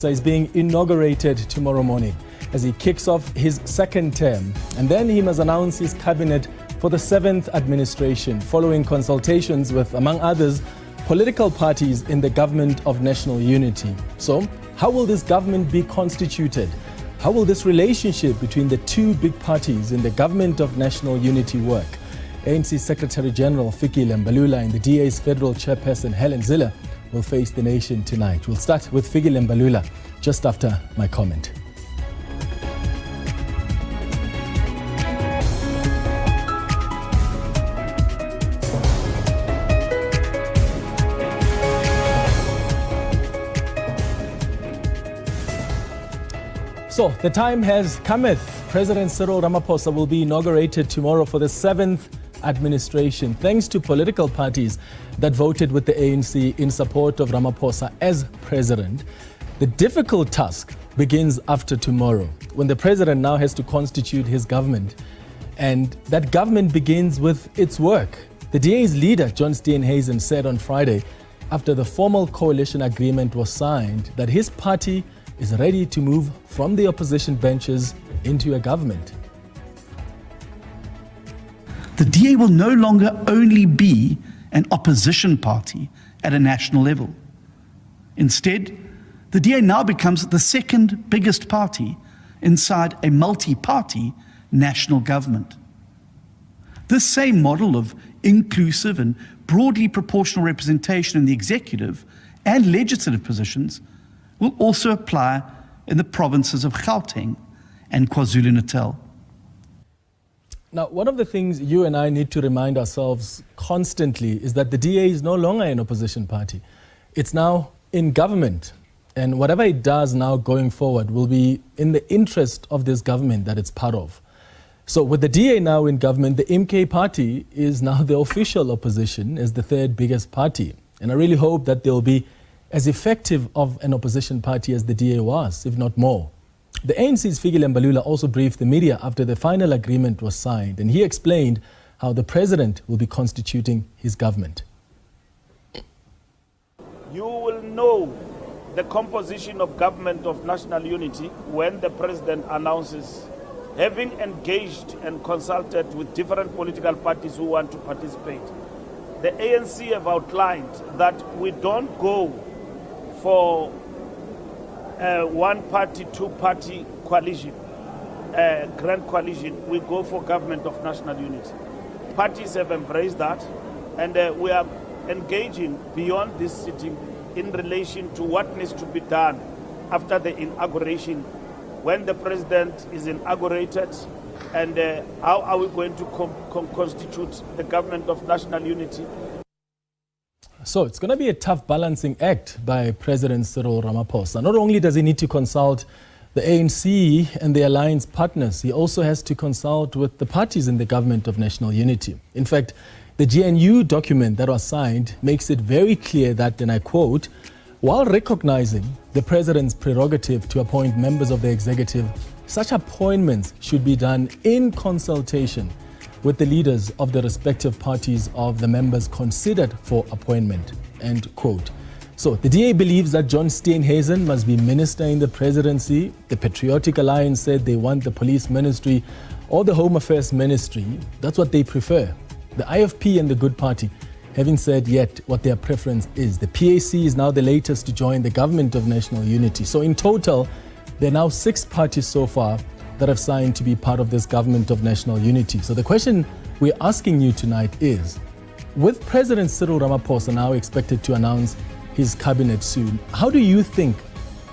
Is being inaugurated tomorrow morning as he kicks off his second term, and then he must announce his cabinet for the 7th administration following consultations with, among others, political parties in the Government of National Unity. So, how will this government be constituted? How will this relationship between the two big parties in the Government of National Unity work? ANC Secretary General Fikile Mbalula and the DA's federal chairperson Helen Zille will face the nation tonight. We'll start with Fikile Mbalula just after my comment. So, the time has cometh. President Cyril Ramaphosa will be inaugurated tomorrow for the 7th administration, thanks to political parties that voted with the ANC in support of Ramaphosa as president. The difficult task begins after tomorrow, when the president now has to constitute his government. And that government begins with its work. The DA's leader, John Steenhuisen, said on Friday, after the formal coalition agreement was signed, that his party is ready to move from the opposition benches into a government. The DA will no longer only be an opposition party at a national level. Instead, the DA now becomes the second biggest party inside a multi-party national government. This same model of inclusive and broadly proportional representation in the executive and legislative positions will also apply in the provinces of Gauteng and KwaZulu-Natal. Now, one of the things you and I need to remind ourselves constantly is that the DA is no longer an opposition party. It's now in government. And whatever it does now going forward will be in the interest of this government that it's part of. So with the DA now in government, the MK party is now the official opposition as the third biggest party. And I really hope that they'll be as effective of an opposition party as the DA was, if not more. The ANC's Fikile Mbalula also briefed the media after the final agreement was signed, and he explained how the president will be constituting his government. You will know the composition of Government of National Unity when the president announces, having engaged and consulted with different political parties who want to participate. The ANC have outlined that we don't go for one-party, two-party coalition, grand coalition. We go for Government of National Unity. Parties have embraced that, and we are engaging beyond this sitting in relation to what needs to be done after the inauguration, when the president is inaugurated, and how are we going to constitute the Government of National Unity. So it's going to be a tough balancing act by President Cyril Ramaphosa. Not only does he need to consult the ANC and the alliance partners, he also has to consult with the parties in the Government of National Unity. In fact, the GNU document that was signed makes it very clear that, and I quote, while recognizing the president's prerogative to appoint members of the executive, such appointments should be done in consultation with the leaders of the respective parties of the members considered for appointment, end quote. So the DA believes that John Steenhuisen must be minister in the presidency. The Patriotic Alliance said they want the police ministry or the home affairs ministry. That's what they prefer. The IFP and the Good Party haven't said yet what their preference is. The PAC is now the latest to join the Government of National Unity. So in total, there are now 6 parties so far that have signed to be part of this Government of National Unity. So the question we're asking you tonight is, with President Cyril Ramaphosa now expected to announce his cabinet soon, how do you think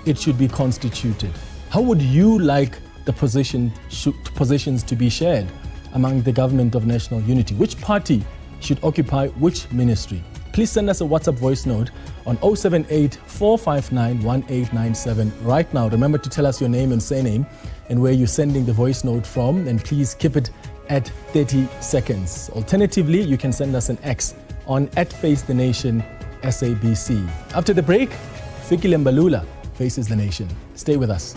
it should be constituted? How would you like the positions to be shared among the Government of National Unity? Which party should occupy which ministry? Please send us a WhatsApp voice note on 078-459-1897 right now. Remember to tell us your name and surname and where you're sending the voice note from, and please keep it at 30 seconds. Alternatively, you can send us an X on @FaceTheNation SABC. After the break, Fikile Mbalula faces the nation. Stay with us.